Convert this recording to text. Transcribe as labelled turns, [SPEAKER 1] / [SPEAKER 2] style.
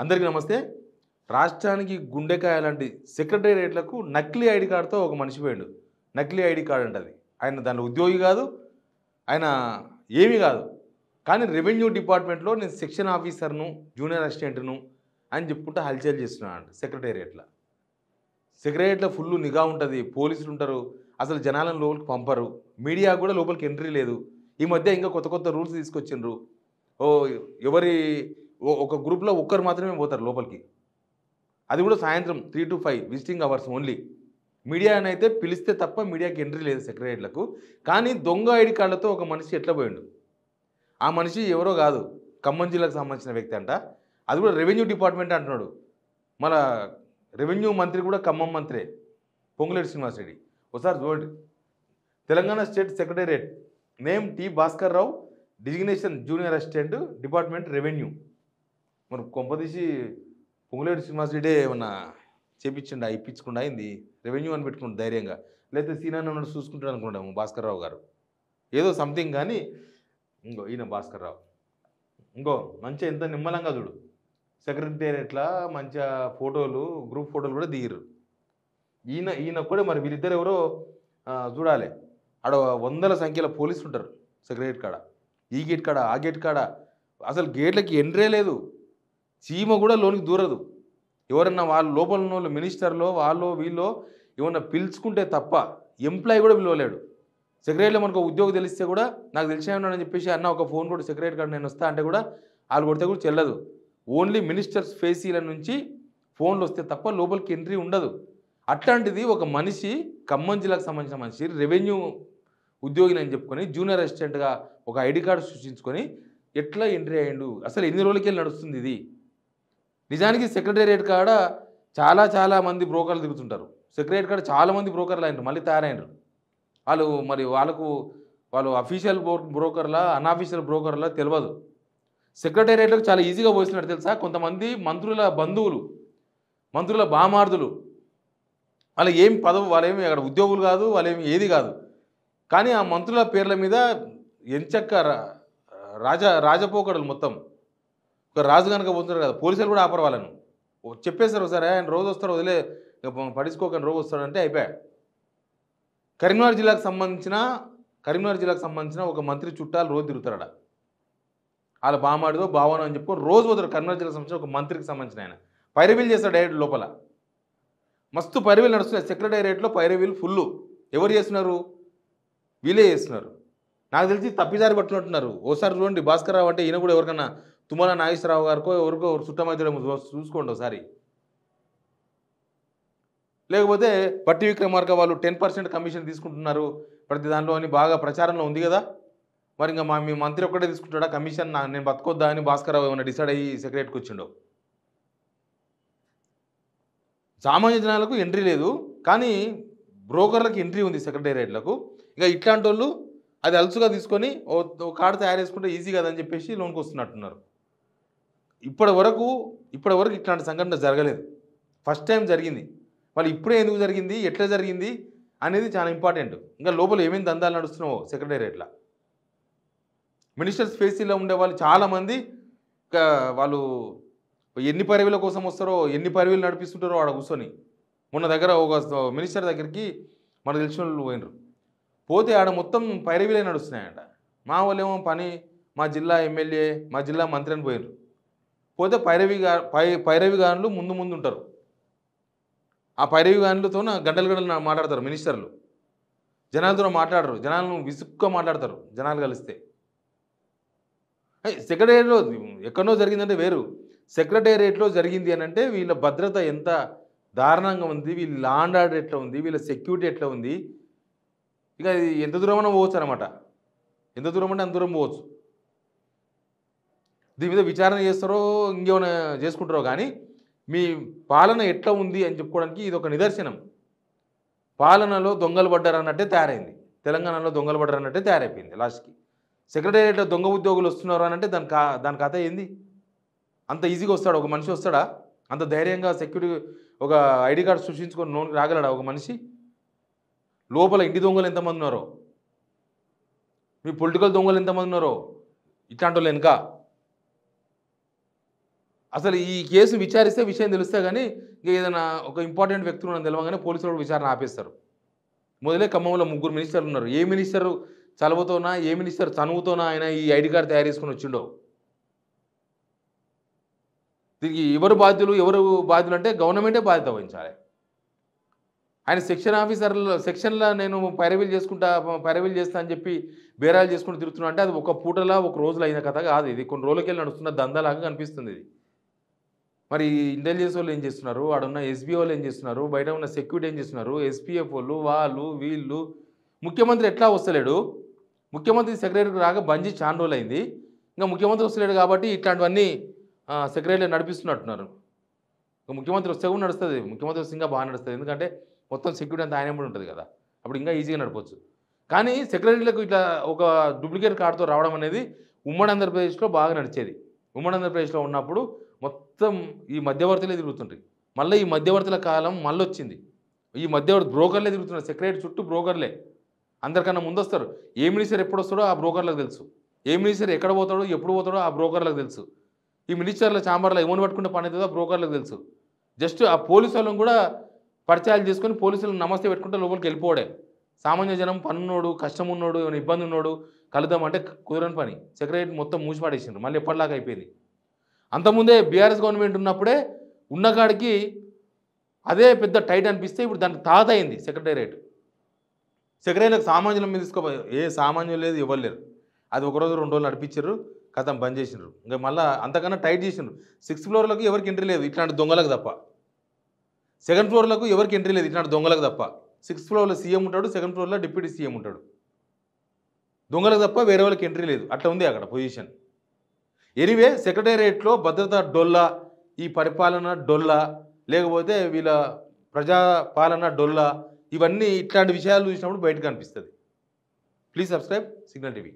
[SPEAKER 1] అందరికీ నమస్తే. రాష్ట్రానికి గుండెకాయ లాంటి సెక్రటేరియట్‌లకు నకిలీ ఐడీ కార్డ్‌తో ఒక మనిషి పోయిండు. నకిలీ ఐడీ కార్డ్ అంట అది. ఆయన దాంట్లో ఉద్యోగి కాదు. ఆయన ఏమీ కాదు. కానీ రెవెన్యూ డిపార్ట్మెంట్‌లో నేను సెక్షన్ ఆఫీసర్‌ను, జూనియర్ అసిస్టెంట్‌ను అని చెప్పుకుంటూ హల్చల్ చేస్తున్నాడంట సెక్రటేరియట్‌ల. సెక్రటేరియట్‌లో ఫుల్లు నిఘా ఉంటది. పోలీసులుంటారు. అసలు జనాలను లోపలికి పంపరు. మీడియాకు కూడా లోపలికి ఎంట్రీ లేదు. ఈ మధ్య ఇంకా కొత్త కొత్త రూల్స్ తీసుకొచ్చిండ్రు. ఓహ్! ఎవరి ఒక గ్రూప్‌లో ఒక్కరు మాత్రమే పోతారు లోపలికి. అది కూడా సాయంత్రం 3-5 విజిటింగ్ అవర్స్ ఓన్లీ. మీడియానైతే పిలిస్తే తప్ప మీడియాకి ఎంట్రీ లేదు సెక్రటేరియట్‌లకు. కానీ దొంగ ఐడీ కార్డులతో ఒక మనిషి ఎట్లా పోయిండు. ఆ మనిషి ఎవరో కాదు. ఖమ్మం జిల్లాకు సంబంధించిన వ్యక్తి అంట. అది కూడా రెవెన్యూ డిపార్ట్మెంట్ అంటున్నాడు. మన రెవెన్యూ మంత్రి కూడా ఖమ్మం మంత్రే. పొంగులేటి శ్రీనివాసరెడ్డి. ఒకసారి చూడండి. Telangana state secretariat name T Bhaskar Rao, designation junior assistant, department revenue. మరి కొంపదీసి పొంగులేటి శ్రీనివాసరెడ్డి ఏమన్నా చేపించిండా, ఇప్పించకుండా అయింది. రెవెన్యూ అని పెట్టుకుంటు ధైర్యంగా. లేకపోతే సీనియర్ నన్ను చూసుకుంటాడు అనుకుంటాము భాస్కర్ రావు గారు. ఏదో సంథింగ్ కానీ ఇంకో ఈయన భాస్కర్ రావు. ఇంకో మంచిగా ఎంత నిమ్మలంగా చూడు. సెక్రటేరియట్లా మంచిగా ఫోటోలు, గ్రూప్ ఫోటోలు కూడా దిగిర్రు. ఈయన కూడా మరి వీళ్ళిద్దరు ఎవరో చూడాలి. ఆడ వందల సంఖ్యలో పోలీసులు ఉంటారు సెక్రటేరియట్ కాడ. ఈ గేట్ కాడ, ఆ గేట్ కాడ అసలు గేట్లకి ఎంట్రే లేదు. చీమ కూడా లోనికి దూరదు. ఎవరన్నా వాళ్ళు లోపల ఉన్న వాళ్ళు మినిస్టర్లో వాళ్ళో వీళ్ళో ఏమన్నా పిలుచుకుంటే తప్ప ఎంప్లాయీ కూడా పిలవలేడు. సెక్రటరీలో మనకు ఉద్యోగం తెలిస్తే కూడా నాకు తెలిసామని చెప్పేసి అన్న ఒక ఫోన్ కూడా సెక్రటరీ కాడ నేను వస్తా అంటే కూడా వాళ్ళు కొడితే కూడా చెల్లదు. ఓన్లీ మినిస్టర్స్ ఫేసీల నుంచి ఫోన్లు వస్తే తప్ప లోపలికి ఎంట్రీ ఉండదు. అట్లాంటిది ఒక మనిషి ఖమ్మం జిల్లాకు సంబంధించిన మనిషి రెవెన్యూ ఉద్యోగిని అని చెప్పుకొని జూనియర్ అసిస్టెంట్గా ఒక ఐడి కార్డు సృష్టించుకొని ఎట్లా ఎంట్రీ అయ్యిండు. అసలు ఎన్ని రోజులకి వెళ్ళి నడుస్తుంది ఇది. నిజానికి సెక్రటేరియట్ కాడ చాలా మంది బ్రోకర్లు తిరుగుతుంటారు. సెక్రటేరియట్ కాడ చాలామంది బ్రోకర్లు అయినారు, మళ్ళీ తయారైనరు. వాళ్ళు మరి వాళ్ళు అఫీషియల్ బ్రోకర్లా అన్అఫీషియల్ బ్రోకర్లా తెలియదు. సెక్రటేరియట్లకు చాలా ఈజీగా పోయిస్తున్నట్టు తెలుసా. కొంతమంది మంత్రుల బంధువులు, మంత్రుల బామార్దులు, వాళ్ళు ఏం పదవి, వాళ్ళేమి అక్కడ ఉద్యోగులు కాదు, వాళ్ళేమి ఏది కాదు. కానీ ఆ మంత్రుల పేర్ల మీద ఎంచక్క రాజపోకడలు మొత్తం. ఒక రాజు కనుక పోతున్నారు కదా, పోలీసులు కూడా ఆపరు వాళ్ళను. చెప్పేశారు ఒకసారి, ఆయన రోజు వస్తాడు వదిలే పడించుకోకని రోజు వస్తాడంటే అయిపోయాడు. కరీంనగర్ జిల్లాకు సంబంధించిన ఒక మంత్రి చుట్టాలు రోజు తిరుగుతారట. వాళ్ళ బామాడిదో బావనో అని చెప్పుకొని రోజు వదరు. కరీంనగర్ జిల్లాకు సంబంధించిన ఒక మంత్రికి సంబంధించిన ఆయన పైరవీలు చేస్తాడు డైరెక్ట్ లోపల. మస్తు పైరవీలు నడుస్తున్నాయి సెక్రటేరియట్లో. పైరవీలు ఫుల్లు. ఎవరు చేస్తున్నారు? వీళ్ళే చేస్తున్నారు. నాకు తెలిసి తప్పిదారి పట్టుకుంటున్నారు. ఓసారి చూడండి, భాస్కర్ రావు అంటే ఈయన కూడా ఎవరికన్నా తుమ్మల నాగేశ్వరరావు గారికో ఎవరికో చుట్టమైతే చూసుకోండి ఒకసారి. లేకపోతే పట్టి విక్రమార్క వాళ్ళు 10% కమిషన్ తీసుకుంటున్నారు ప్రతి దాంట్లో అని బాగా ప్రచారంలో ఉంది కదా. మరి ఇంకా మీ మంత్రి ఒక్కటే తీసుకుంటాడా కమిషన్? నేను బతకొద్దా అని భాస్కర్ రావు ఏమైనా డిసైడ్ అయ్యి సెక్రటరీకి వచ్చిండో. సామాన్య జనాలకు ఎంట్రీ లేదు, కానీ బ్రోకర్లకు ఎంట్రీ ఉంది సెక్రటేరియట్లకు. ఇక ఇట్లాంటి వాళ్ళు అది అలుసుగా తీసుకొని ఓ కార్డు తయారు చేసుకుంటే ఈజీ కదని చెప్పేసి లోన్కి వస్తున్నట్టున్నారు. ఇప్పటి వరకు ఇట్లాంటి సంఘటన జరగలేదు. ఫస్ట్ టైం జరిగింది. వాళ్ళు ఇప్పుడే ఎందుకు జరిగింది, ఎట్లా జరిగింది అనేది చాలా ఇంపార్టెంట్. ఇంకా లోపల ఏమేమి దందాలు నడుస్తున్నావో సెక్రటేరియట్లా. మినిస్టర్స్ ఫేసీలో ఉండే వాళ్ళు చాలామంది వాళ్ళు ఎన్ని పైరవీల కోసం వస్తారో, ఎన్ని పైరవీలు నడిపిస్తుంటారో ఆడ కూర్చొని. మొన్న దగ్గర ఒక మినిస్టర్ దగ్గరికి మనకు తెలిసిన వాళ్ళు పోయినరు. పోతే ఆడ మొత్తం పైరవీలే నడుస్తున్నాయంట. మా వాళ్ళేమో పని మా జిల్లా ఎమ్మెల్యే, మా జిల్లా మంత్రి అని పోయినరు. పోతే పైరవి గానులు ముందు ఉంటారు. ఆ పైరవి గానులతో గంటలు మాట్లాడతారు మినిస్టర్లు. జనాలతో మాట్లాడరు. జనాలను విసుగ్గా మాట్లాడతారు జనాలు కలిస్తే. సెక్రటేరియట్లో ఎక్కడో జరిగిందంటే వేరు. సెక్రటేరియట్లో జరిగింది అని అంటే వీళ్ళ భద్రత ఎంత దారుణంగా ఉంది, వీళ్ళ లా అండ్ ఆర్డర్ ఎట్లా ఉంది, వీళ్ళ సెక్యూరిటీ ఎట్లా ఉంది. ఇక ఎంత దూరమైనా పోవచ్చు అనమాట. ఎంత దూరం అంటే అంత దూరం పోవచ్చు. దీని మీద విచారణ చేస్తారో ఇంకేమైనా చేసుకుంటారో కానీ మీ పాలన ఎట్లా ఉంది అని చెప్పుకోవడానికి ఇది ఒక నిదర్శనం. పాలనలో దొంగలు పడ్డారన్నట్టే తయారైంది. తెలంగాణలో దొంగలు పడ్డారన్నట్టే తయారైపోయింది లాస్ట్కి. సెక్రటేరియట్లో దొంగ ఉద్యోగులు వస్తున్నారు అని అంటే దాని కథ ఏంది? అంత ఈజీగా వస్తాడు ఒక మనిషి? వస్తాడా అంత ధైర్యంగా? సెక్యూరిటీ ఒక ఐడి కార్డు సృష్టించుకొని లోన్కి రాగలడా ఒక మనిషి? లోపల ఇంటి దొంగలు ఎంతమంది ఉన్నారో, మీ పొలిటికల్ దొంగలు ఎంతమంది ఉన్నారో ఇట్లాంటి వాళ్ళు వెనుక. అసలు ఈ కేసు విచారిస్తే విషయం తెలుస్తే కానీ ఇక ఏదైనా ఒక ఇంపార్టెంట్ వ్యక్తులు ఉన్నది తెలవగానే పోలీసులు కూడా విచారణ ఆపేస్తారు. మొదలే ఖమ్మంలో 3 మినిస్టర్లు ఉన్నారు. ఏ మినిస్టరు చలవతోనా, ఏ మినిస్టర్ చనువుతోనా ఆయన ఈ ఐడి కార్డ్ తయారు చేసుకొని వచ్చిండో. దీనికి ఎవరు బాధ్యులు అంటే గవర్నమెంటే బాధ్యత వహించాలి. ఆయన సెక్షన్ ఆఫీసర్లు సెక్షన్‌లో నేను పైరవీలు చేస్తా అని చెప్పి బేరాలు చేసుకుంటూ తిరుగుతున్నా అంటే అది ఒక పూటలా, ఒక రోజులో అయిన కథ కాదు. ఇది కొన్ని రోజులకెళ్ళి నడుస్తున్న దందాలాగా కనిపిస్తుంది ఇది. మరి ఇంటెలిజెన్స్ వాళ్ళు ఏం చేస్తున్నారు? ఆడున్న ఎస్బీ వాళ్ళు ఏం చేస్తున్నారు? బయట ఉన్న సెక్యూరిటీ ఏం చేస్తున్నారు? ఎస్పీఎఫ్ వాళ్ళు, వాళ్ళు, వీళ్ళు. ముఖ్యమంత్రి ఎట్లా వస్తలేడు? ముఖ్యమంత్రి సెక్రటరీకి రాక బంద్ చేసి చానా రోజులైంది. ఇంకా ముఖ్యమంత్రి వస్తలేడు కాబట్టి ఇట్లాంటివన్నీ సెక్రటరీలో నడిపిస్తున్నట్టున్నారు. ముఖ్యమంత్రి వస్తే కూడా నడుస్తుంది. ముఖ్యమంత్రి వస్తే ఇంకా బాగా నడుస్తుంది. ఎందుకంటే మొత్తం సెక్యూరిటీ అంతా ఆయన కూడా ఉంటుంది కదా. అప్పుడు ఇంకా ఈజీగా నడపవచ్చు. కానీ సెక్రటరీలకు ఇట్లా ఒక డూప్లికేట్ కార్డుతో రావడం అనేది ఉమ్మడి ఆంధ్రప్రదేశ్లో బాగా నడిచేది. ఉమ్మడి ఆంధ్రప్రదేశ్లో ఉన్నప్పుడు మొత్తం ఈ మధ్యవర్తులే తిరుగుతుంటాయి. మళ్ళీ ఈ మధ్యవర్తుల కాలం మళ్ళీ వచ్చింది. ఈ మధ్యవర్తి బ్రోకర్లే తిరుగుతున్నారు. సెక్రటరీ చుట్టూ బ్రోకర్లే అందరికన్నా ముందు వస్తారు. ఏ మినిస్టర్ ఎప్పుడు వస్తాడో ఆ బ్రోకర్లకు తెలుసు. ఏ మినిస్టర్ ఎక్కడ పోతాడో ఎప్పుడు పోతాడో ఆ బ్రోకర్లకు తెలుసు. ఈ మినిస్టర్ల చాంబర్లో ఎవరిని పట్టుకుంటే పని అవుతుందో ఆ బ్రోకర్లకు తెలుసు. జస్ట్ ఆ పోలీసు వాళ్ళని కూడా పరిచయాలు చేసుకొని పోలీసులకు నమస్తే పెట్టుకుంటే లోపలికి వెళ్ళిపోవడే. సామాన్య జనం పనున్నోడు, కష్టం ఉన్నోడు, ఏమైనా ఇబ్బంది ఉన్నోడు కలుద్దామంటే కుదరని పని. సెక్రటరీ మొత్తం మూసిపాడేసిండ్రు. మళ్ళీ ఎప్పటిలాగా అయిపోయింది. అంతకుముందే బీఆర్ఎస్ గవర్నమెంట్ ఉన్నప్పుడే ఉన్నకాడికి అదే పెద్ద టైట్ అనిపిస్తే ఇప్పుడు దానికి తాత అయింది సెక్రటేరియట్. సెక్రటరీలకు సామాన్యుల మీద తీసుకోపోయి ఏ సామాన్యులు లేదు, ఎవరు లేరు. అది ఒకరోజు 2 రోజులు నడిపించారు, కథం బంద్ చేసిండ్రు. ఇంకా మళ్ళీ అంతకన్నా టైట్ చేసిండ్రు. 6th ఫ్లోర్లకు ఎవరికి ఎంట్రీ లేదు ఇట్లాంటి దొంగలకు తప్ప. 2nd ఫ్లోర్లకు ఎవరికి ఎంట్రీ లేదు ఇట్లాంటి దొంగలకు తప్ప. 6th ఫ్లోర్లో సీఎం ఉంటాడు, 2nd ఫ్లోర్లో డిప్యూటీ సీఎం ఉంటాడు. దొంగలకు తప్ప వేరే వాళ్ళకి ఎంట్రీ లేదు. అట్లా ఉంది అక్కడ పొజిషన్. ఎనీవే సెక్రటేరియట్లో భద్రత డొల్లా, ఈ పరిపాలన డొల్లా, లేకపోతే వీళ్ళ ప్రజాపాలన డొల్లా, ఇవన్నీ ఇట్లాంటి విషయాలు చూసినప్పుడు బయటకు కనిపిస్తుంది. Please subscribe signal TV.